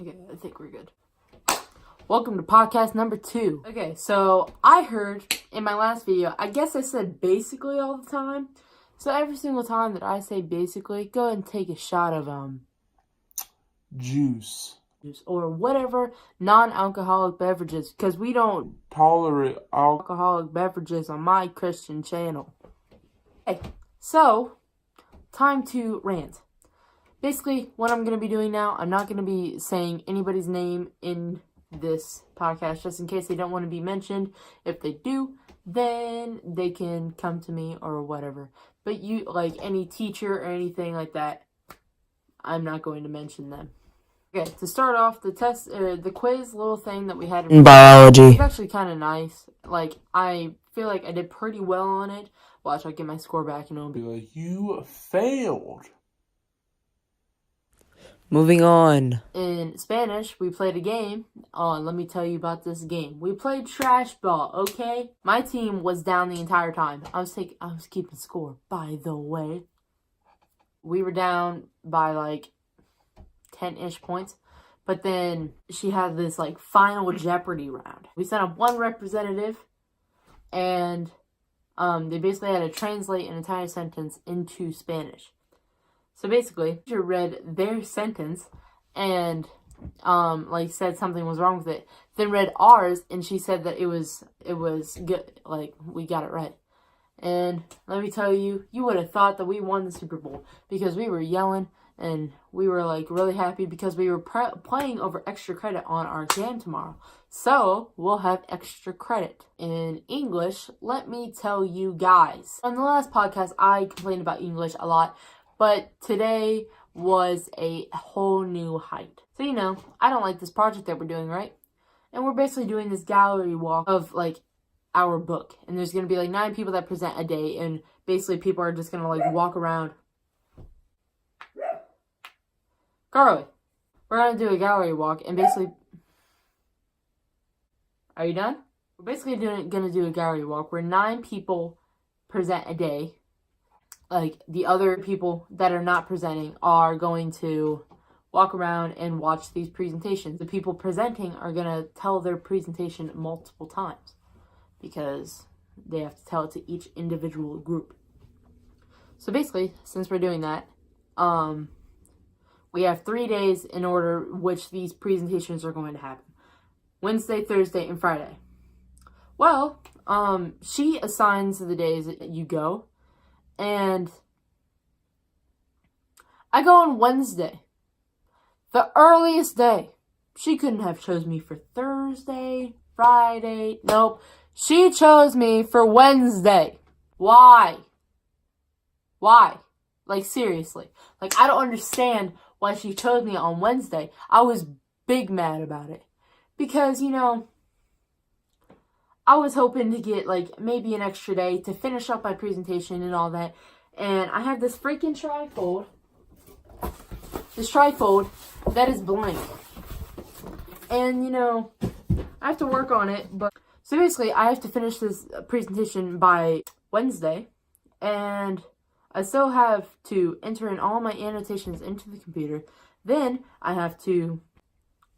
Okay, I think we're good. Welcome to podcast number 2. Okay, so I heard in my last video, I guess I said basically all the time. So every single time that I say basically, go ahead and take a shot of juice or whatever non-alcoholic beverages, because we don't tolerate alcoholic beverages on my Christian channel. Okay, so time to rant. Basically, what I'm going to be doing now, I'm not going to be saying anybody's name in this podcast just in case they don't want to be mentioned. If they do, then they can come to me or whatever. But you, like any teacher or anything like that, I'm not going to mention them. Okay, to start off, the quiz little thing that we had in biology. It's actually kind of nice. Like, I feel like I did pretty well on it. Watch, I'll get my score back and it'll be like, you failed. Moving on. In Spanish, we played a game. Let me tell you about this game. We played trash ball, okay? My team was down the entire time. I was keeping score, by the way. We were down by like 10-ish points. But then she had this like final Jeopardy round. We sent up one representative and they basically had to translate an entire sentence into Spanish. So basically, the teacher read their sentence and like said something was wrong with it. Then read ours and she said that it was good, like we got it right. And let me tell you, you would have thought that we won the Super Bowl because we were yelling and we were like really happy because we were playing over extra credit on our exam tomorrow. So we'll have extra credit. In English, let me tell you guys. On the last podcast, I complained about English a lot. But today was a whole new height. So, you know, I don't like this project that we're doing, right? And we're basically doing this gallery walk of, like, our book. And there's going to be, like, 9 people that present a day. And basically people are just going to, like, walk around. Carly, we're going to do a gallery walk. And basically... Are you done? We're basically going to do a gallery walk where 9 people present a day. Like, the other people that are not presenting are going to walk around and watch these presentations. The people presenting are going to tell their presentation multiple times because they have to tell it to each individual group. So basically, since we're doing that, we have 3 days in order which these presentations are going to happen. Wednesday, Thursday, and Friday. Well, she assigns the days that you go. And I go on Wednesday, the earliest day. She couldn't have chose me for Thursday, Friday. Nope. She chose me for Wednesday. Why? Why? Like, seriously. Like, I don't understand why she chose me on Wednesday. I was big mad about it. Because, you know, I was hoping to get, like, maybe an extra day to finish up my presentation and all that. And I have this freaking trifold. This trifold that is blank. And, you know, I have to work on it. But so basically, I have to finish this presentation by Wednesday. And I still have to enter in all my annotations into the computer. Then I have to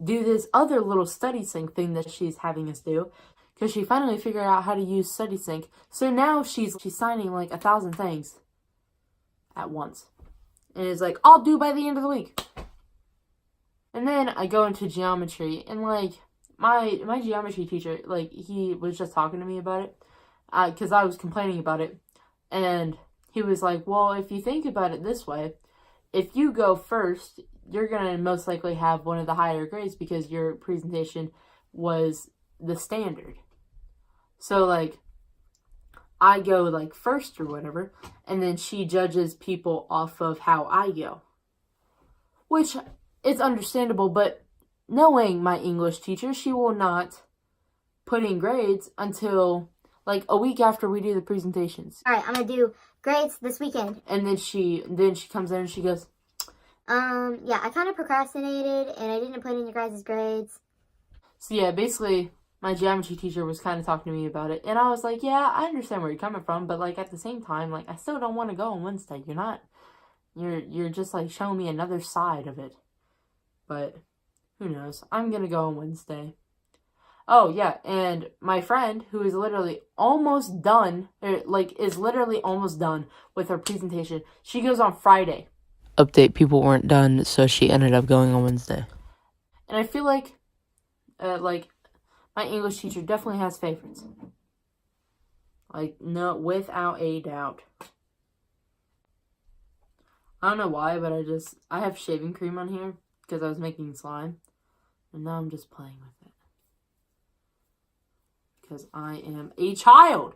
do this other little study sync thing that she's having us do. Because she finally figured out how to use StudySync. So now she's signing like 1,000 things at once. And it's like, I'll do by the end of the week. And then I go into geometry. And like, my geometry teacher, like, he was just talking to me about it. Because I was complaining about it. And he was like, well, if you think about it this way, if you go first, you're going to most likely have one of the higher grades because your presentation was the standard. So, like, I go, like, first or whatever, and then she judges people off of how I go. Which is understandable, but knowing my English teacher, she will not put in grades until, like, a week after we do the presentations. Alright, I'm gonna do grades this weekend. And then she comes in and she goes, yeah, I kind of procrastinated, and I didn't put in your guys' grades. So, yeah, basically, my geometry teacher was kind of talking to me about it. And I was like, yeah, I understand where you're coming from. But, like, at the same time, like, I still don't want to go on Wednesday. You're just, like, showing me another side of it. But who knows? I'm gonna go on Wednesday. Oh, yeah, and my friend, who is literally almost done, is literally almost done with her presentation, she goes on Friday. Update, people weren't done, so she ended up going on Wednesday. And I feel like, my English teacher definitely has favorites. No, without a doubt. I don't know why, but I have shaving cream on here because I was making slime. And now I'm just playing with it. Because I am a child.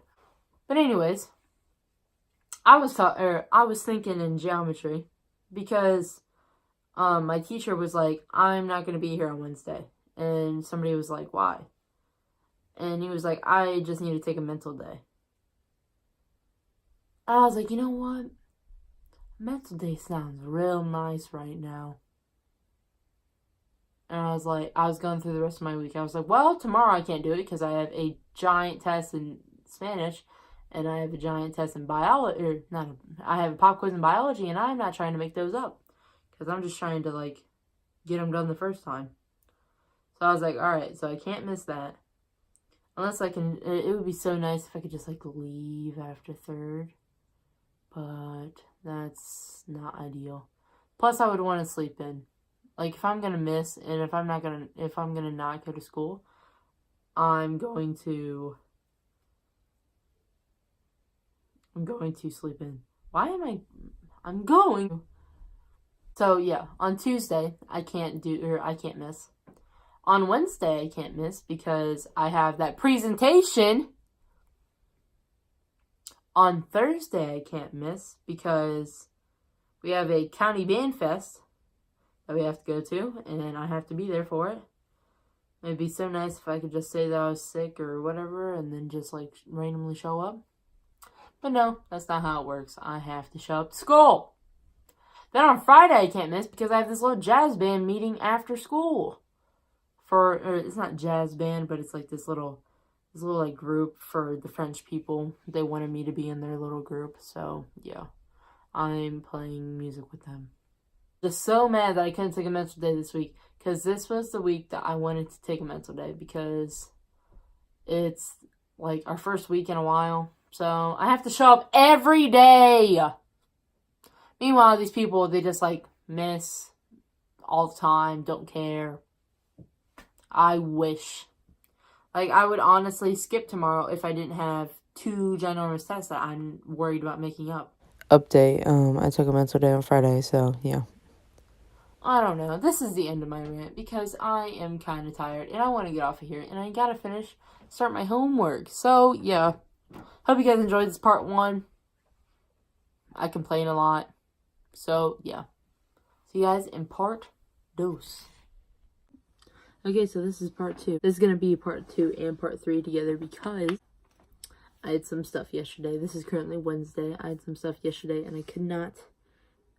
But anyways, I was thinking in geometry because my teacher was like, I'm not going to be here on Wednesday. And somebody was like, why? And he was like, I just need to take a mental day. And I was like, you know what? Mental day sounds real nice right now. And I was going through the rest of my week. I was like, well, tomorrow I can't do it because I have a giant test in Spanish. And I have a giant test in biology. I have a pop quiz in biology. And I'm not trying to make those up. Because I'm just trying to, get them done the first time. So I was like, alright, so I can't miss that. Unless I can, it would be so nice if I could just, leave after third. But that's not ideal. Plus, I would want to sleep in. If I'm going to miss, and if I'm going to not go to school, I'm going to sleep in. I'm going. So, yeah, on Tuesday, I can't miss. On Wednesday, I can't miss because I have that presentation. On Thursday, I can't miss because we have a county band fest that we have to go to, and I have to be there for it. It'd be so nice if I could just say that I was sick or whatever and then just, randomly show up. But no, that's not how it works. I have to show up to school. Then on Friday, I can't miss because I have this little jazz band meeting after school. It's not jazz band, but it's this little group for the French people. They wanted me to be in their little group, so yeah, I'm playing music with them. Just so mad that I couldn't take a mental day this week because this was the week that I wanted to take a mental day because it's our first week in a while, so I have to show up every day. Meanwhile, these people, they just miss all the time, don't care. I wish. I would honestly skip tomorrow if I didn't have 2 ginormous tests that I'm worried about making up. Update, I took a mental day on Friday, so yeah. I don't know. This is the end of my rant because I am kind of tired and I want to get off of here and I gotta start my homework. So, yeah. Hope you guys enjoyed this part 1. I complain a lot. So, yeah. See you guys in part 2. Okay, so this is part 2. This is going to be part 2 and part 3 together because I had some stuff yesterday. This is currently Wednesday. I had some stuff yesterday and I could not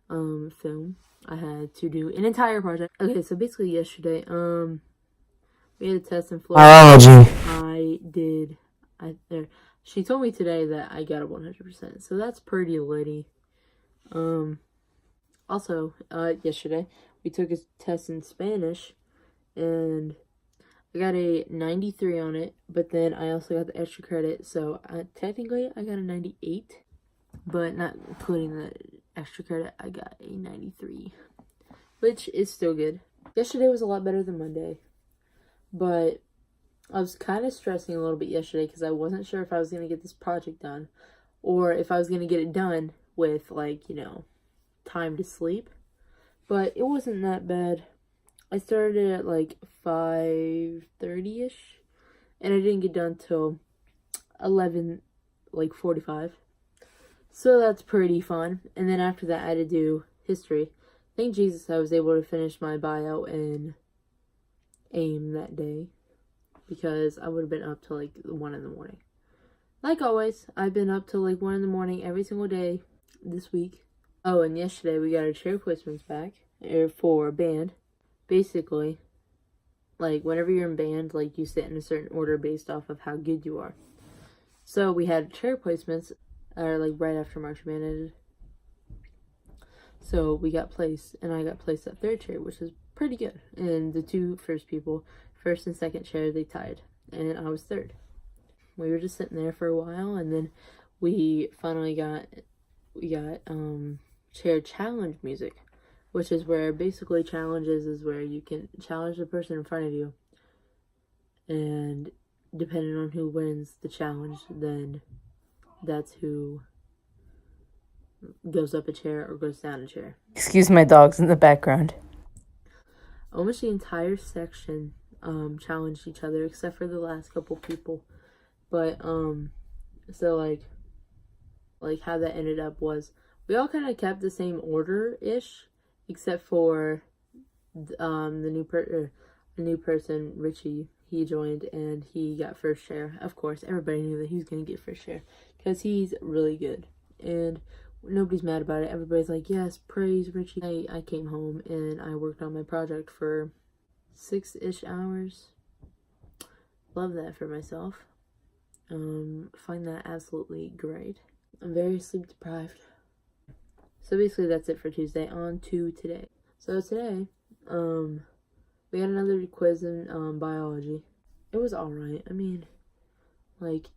film. I had to do an entire project. Okay, so basically yesterday, we had a test in Florida. Biology. She told me today that I got a 100%, so that's pretty litty. Also, yesterday, we took a test in Spanish, and I got a 93 on it, but then I also got the extra credit, so technically I got a 98, but not including the extra credit, I got a 93, which is still good. Yesterday was a lot better than Monday, but I was kind of stressing a little bit yesterday because I wasn't sure if I was going to get this project done, or if I was going to get it done with, time to sleep, but it wasn't that bad. I started at 5:30ish, and I didn't get done till 11:45. So that's pretty fun. And then after that, I had to do history. Thank Jesus I was able to finish my bio in AIM that day, because I would have been up till 1 in the morning. Like always, I've been up till 1 in the morning every single day this week. Oh, and yesterday we got our chair placements back for band. Basically, whenever you're in band, you sit in a certain order based off of how good you are. So we had chair placements, right after marching band ended. So we got placed, and I got placed at 3rd chair, which is pretty good. And the two first people, first and second chair, they tied, and I was third. We were just sitting there for a while, and then we finally got chair challenge music, which is where basically challenges is where you can challenge the person in front of you, and depending on who wins the challenge, then that's who goes up a chair or goes down a chair. Excuse my dogs in the background. Almost the entire section challenged each other except for the last couple people. But so like how that ended up was we all kind of kept the same order-ish, except for the new person, Richie. He joined and he got first share. Of course, everybody knew that he was going to get first share because he's really good. And nobody's mad about it. Everybody's like, yes, praise Richie. I came home and I worked on my project for 6-ish hours. Love that for myself. Find that absolutely great. I'm very sleep deprived. So basically that's it for Tuesday. On to today. So today, we had another quiz in biology. It was alright. I mean, like,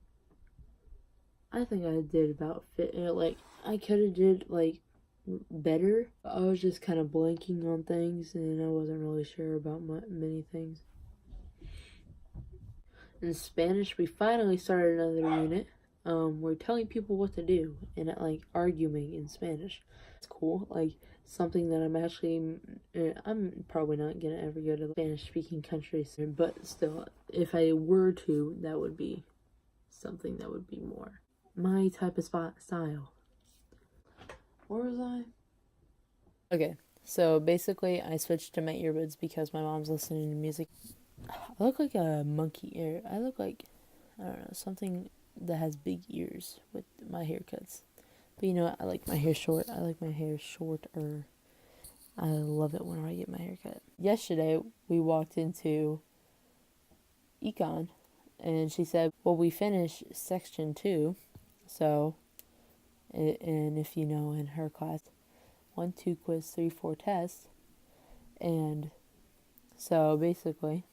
I think I did about I could have did better. I was just kind of blanking on things, and I wasn't really sure about many things. In Spanish, we finally started another unit. We're telling people what to do and arguing in Spanish. It's cool. Something that I'm probably not gonna ever go to Spanish-speaking countries, but still, if I were to, that would be something that would be more my type of style. Where was I? Okay, so basically I switched to my earbuds because my mom's listening to music. I look like a monkey ear. I look like, I don't know, something that has big ears with my haircuts. But you know what? I like my hair short. I like my hair shorter. I love it whenever I get my hair cut. Yesterday, we walked into Econ, and she said, well, we finished section 2. So, and if you know, in her class, 1, 2 quiz, 3, 4 tests. And so basically,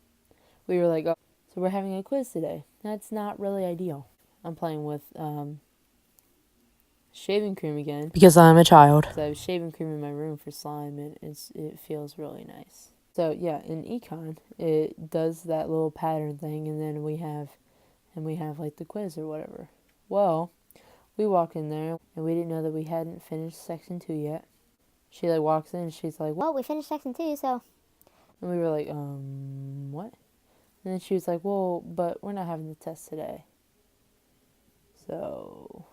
we were like, oh, so we're having a quiz today. That's not really ideal. I'm playing with shaving cream again because I'm a child. So I have shaving cream in my room for slime, and it feels really nice. So yeah, in Econ, it does that little pattern thing, and then we have the quiz or whatever. Well, we walk in there, and we didn't know that we hadn't finished section 2 yet. She walks in, and she's like, Well, we finished section 2, so. And we were like, what? And then she was like, well, but we're not having the test today. So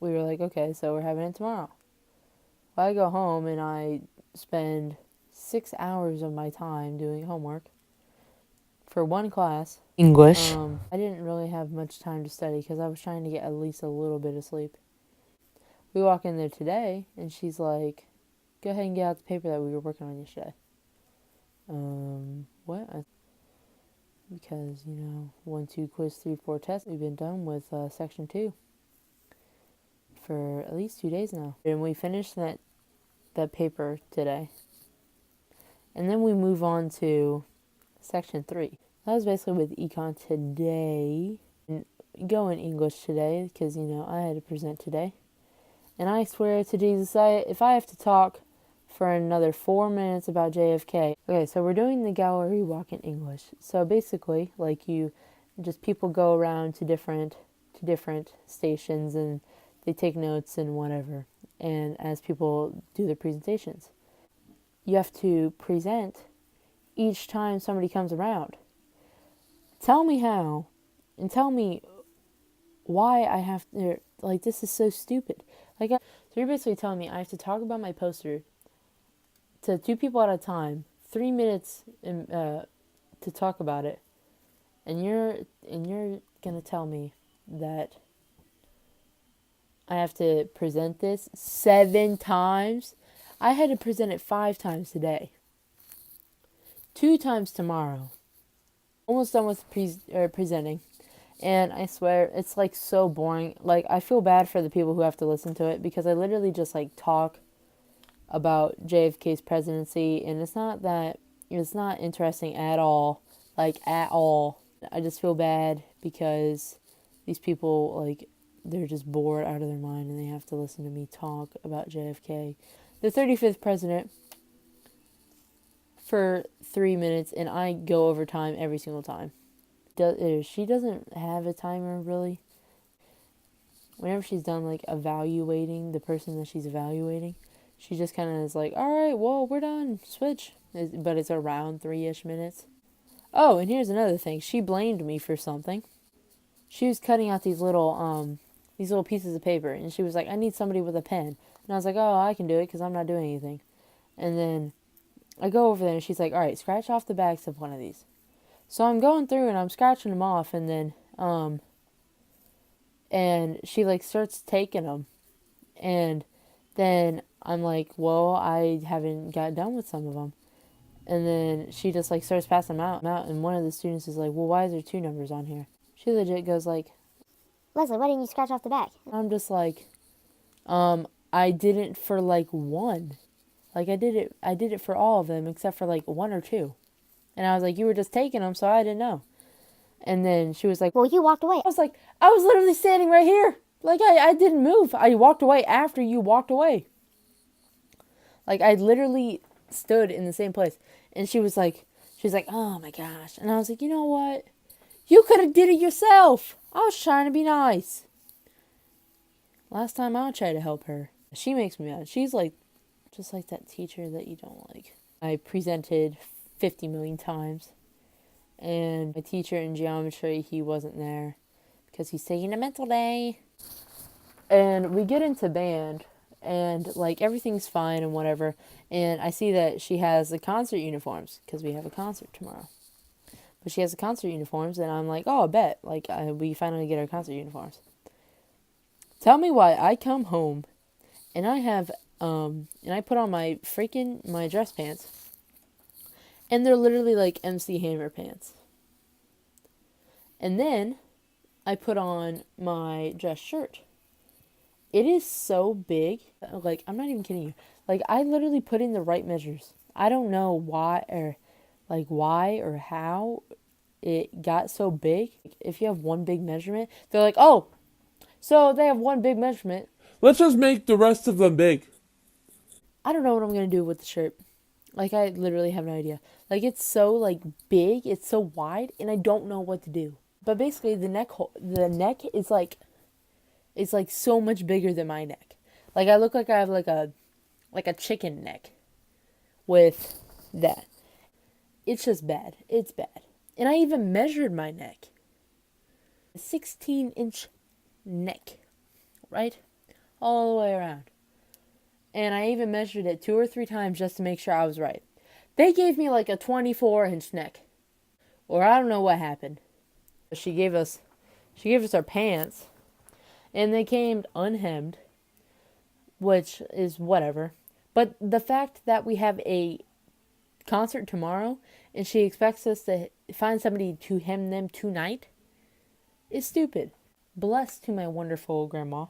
we were like, okay, so we're having it tomorrow. Well, I go home and I spend 6 hours of my time doing homework for one class. English. I didn't really have much time to study because I was trying to get at least a little bit of sleep. We walk in there today and she's like, go ahead and get out the paper that we were working on yesterday. What? Because, 1, 2 quiz, 3, 4 tests. We've been done with section 2 for at least 2 days now. And we finished that paper today. And then we move on to section 3. That was basically with Econ today. And go in English today because, I had to present today. And I swear to Jesus, if I have to talk for another 4 minutes about JFK. Okay, so we're doing the gallery walk in English. So basically, people go around to different stations and they take notes and whatever. And as people do their presentations, you have to present each time somebody comes around. Tell me how, and tell me why I have to, this is so stupid. So you're basically telling me I have to talk about my poster to 2 people at a time, 3 minutes to talk about it, and you're gonna tell me that I have to present this 7 times? I had to present it 5 times today, 2 times tomorrow. Almost done with presenting, and I swear it's so boring. I feel bad for the people who have to listen to it because I literally just talk about JFK's presidency, and it's not that It's not interesting at all. Like, at all. I just feel bad because these people, like, they're just bored out of their mind and they have to listen to me talk about JFK, the 35th president, for 3 minutes, and I go over time every single time. She doesn't have a timer, really. Whenever she's done, like, evaluating the person that she's evaluating, she just kind of is like, alright, well, we're done, switch. But it's around 3-ish minutes. Oh, and here's another thing. She blamed me for something. She was cutting out these little pieces of paper, and she was like, I need somebody with a pen. And I was like, oh, I can do it because I'm not doing anything. And then I go over there, and she's like, all right, scratch off the backs of one of these. So I'm going through, and I'm scratching them off, and then, and she, like, starts taking them. And then I'm like, well, I haven't got done with some of them. And then she just, like, starts passing them out. And one of the students is like, well, why is there 2 numbers on here? She legit goes like, Leslie, why didn't you scratch off the back? I'm just like, I didn't for, like, 1. Like, I did it for all of them except for, like, 1 or 2. And I was like, you were just taking them, so I didn't know. And then she was like, Well, you walked away. I was like, I was literally standing right here. Like, I didn't move. I walked away after you walked away. Like, I literally stood in the same place. And she was like, oh my gosh. And I was like, you know what? You could have did it yourself. I was trying to be nice. Last time I tried to help her. She makes me mad. She's like, just like that teacher that you don't like. I presented 50 million times. And my teacher in geometry, he wasn't there because he's taking a mental day. And we get into band, and, like, everything's fine and whatever. And I see that she has the concert uniforms because we have a concert tomorrow. But she has the concert uniforms, and I'm like, oh, I bet. Like, we finally get our concert uniforms. Tell me why I come home, and I have, and I put on my dress pants, and they're literally like MC Hammer pants. And then I put on my dress shirt. It is so big. Like, I'm not even kidding you. Like, I literally put in the right measures. I don't know why or how it got so big. If you have one big measurement, they're like, oh, so they have one big measurement. Let's just make the rest of them big. I don't know what I'm going to do with the shirt. Like, I literally have no idea. Like, it's so, like, big, it's so wide, and I don't know what to do. But basically, the neck is, like, it's, like, so much bigger than my neck. Like, I look like I have, like a chicken neck with that. It's just bad. It's bad. And I even measured my neck. 16-inch neck, right? All the way around. And I even measured it 2 or 3 times just to make sure I was right. They gave me like a 24-inch neck. Or I don't know what happened. She gave us our pants, and they came unhemmed, which is whatever. But the fact that we have a concert tomorrow, and she expects us to find somebody to hem them tonight, is stupid. Bless to my wonderful grandma,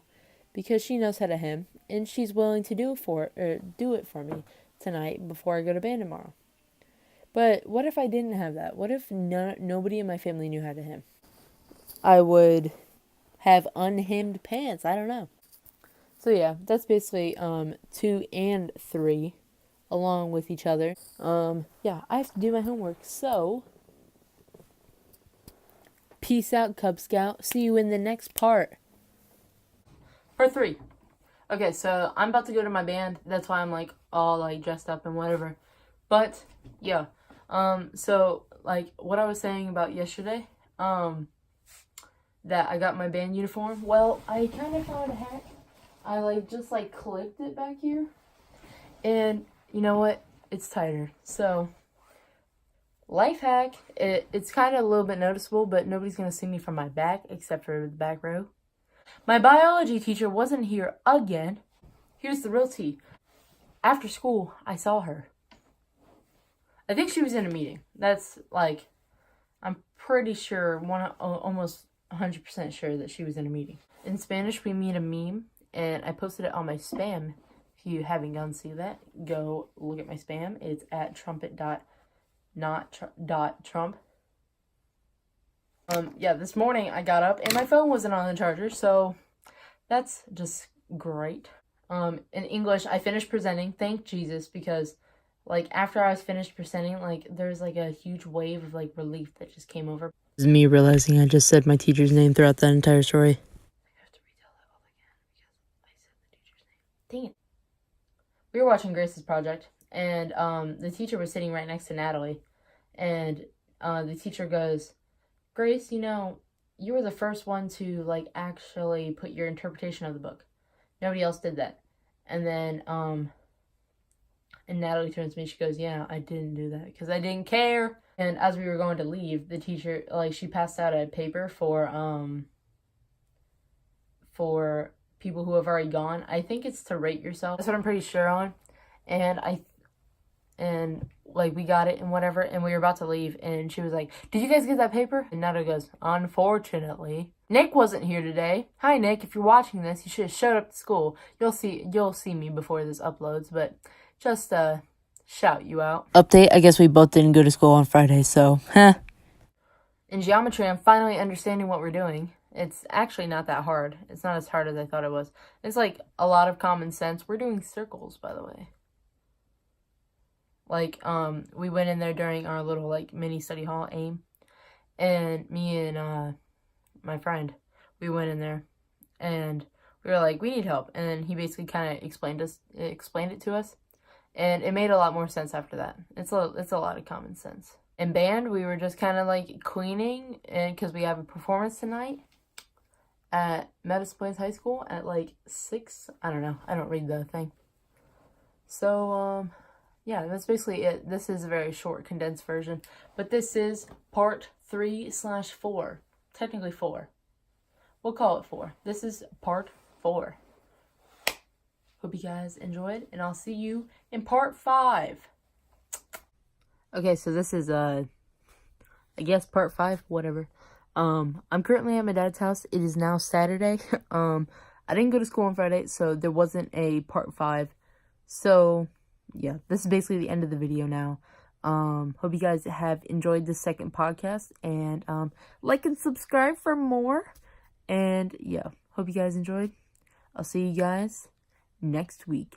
because she knows how to hem, and she's willing to do it for me tonight before I go to band tomorrow. But what if I didn't have that? What if nobody in my family knew how to hem? I would have unhemmed pants. I don't know. So yeah, that's basically 2 and 3 along with each other. Yeah, I have to do my homework. So peace out, Cub Scout. See you in the next part. Part 3. Okay, so I'm about to go to my band. That's why I'm like all like dressed up and whatever. But yeah. So like what I was saying about yesterday, that I got my band uniform. Well, I kind of found a hack. I just clipped it back here. And you know what? It's tighter. So life hack. It's kind of a little bit noticeable, but nobody's going to see me from my back except for the back row. My biology teacher wasn't here again. Here's the real tea. After school, I saw her. I think she was in a meeting. That's I'm pretty sure, almost 100% sure that she was in a meeting. In Spanish, we made a meme, and I posted it on my spam. If you haven't gone to see that, go look at my spam. It's at Trump. Yeah, this morning I got up and my phone wasn't on the charger, so that's just great. In English, I finished presenting. Thank Jesus, because like after I was finished presenting, like there's like a huge wave of like relief that just came over. This is me realizing I just said my teacher's name throughout that entire story. I have to retell that all again because I said the teacher's name. Dang it. We were watching Grace's project, and the teacher was sitting right next to Natalie, and the teacher goes, Grace, you know, you were the first one to like actually put your interpretation of the book. Nobody else did that. And then and Natalie turns to me, she goes, yeah, I didn't do that because I didn't care. And as we were going to leave, the teacher, like, she passed out a paper for people who have already gone. I think it's to rate yourself. That's what I'm pretty sure on. And like we got it and whatever, and we were about to leave, and she was like, did you guys get that paper? And Natalie goes, unfortunately. Nick wasn't here today. Hi Nick, if you're watching this, you should have showed up to school. You'll see me before this uploads, but just shout you out. Update, I guess we both didn't go to school on Friday, so, In geometry, I'm finally understanding what we're doing. It's actually not that hard. It's not as hard as I thought it was. It's like a lot of common sense. We're doing circles, by the way. Like, we went in there during our little, like, mini study hall, AIM. And me and, my friend, we went in there. And we were like, we need help. And then he basically kind of explained it to us. And it made a lot more sense after that. It's a lot of common sense. In band, we were just kind of, like, queening. And because we have a performance tonight at Meadows Plains High School at, like, 6. I don't know. I don't read the thing. So, yeah, that's basically it. This is a very short, condensed version. But this is part 3/4. Technically 4. We'll call it 4. This is part 4. Hope you guys enjoyed, and I'll see you in part 5. Okay, so this is, I guess part 5, whatever. I'm currently at my dad's house. It is now Saturday. I didn't go to school on Friday, so there wasn't a part 5. So yeah, this is basically the end of the video now. Hope you guys have enjoyed the second podcast, and like and subscribe for more. And yeah, hope you guys enjoyed. I'll see you guys next week.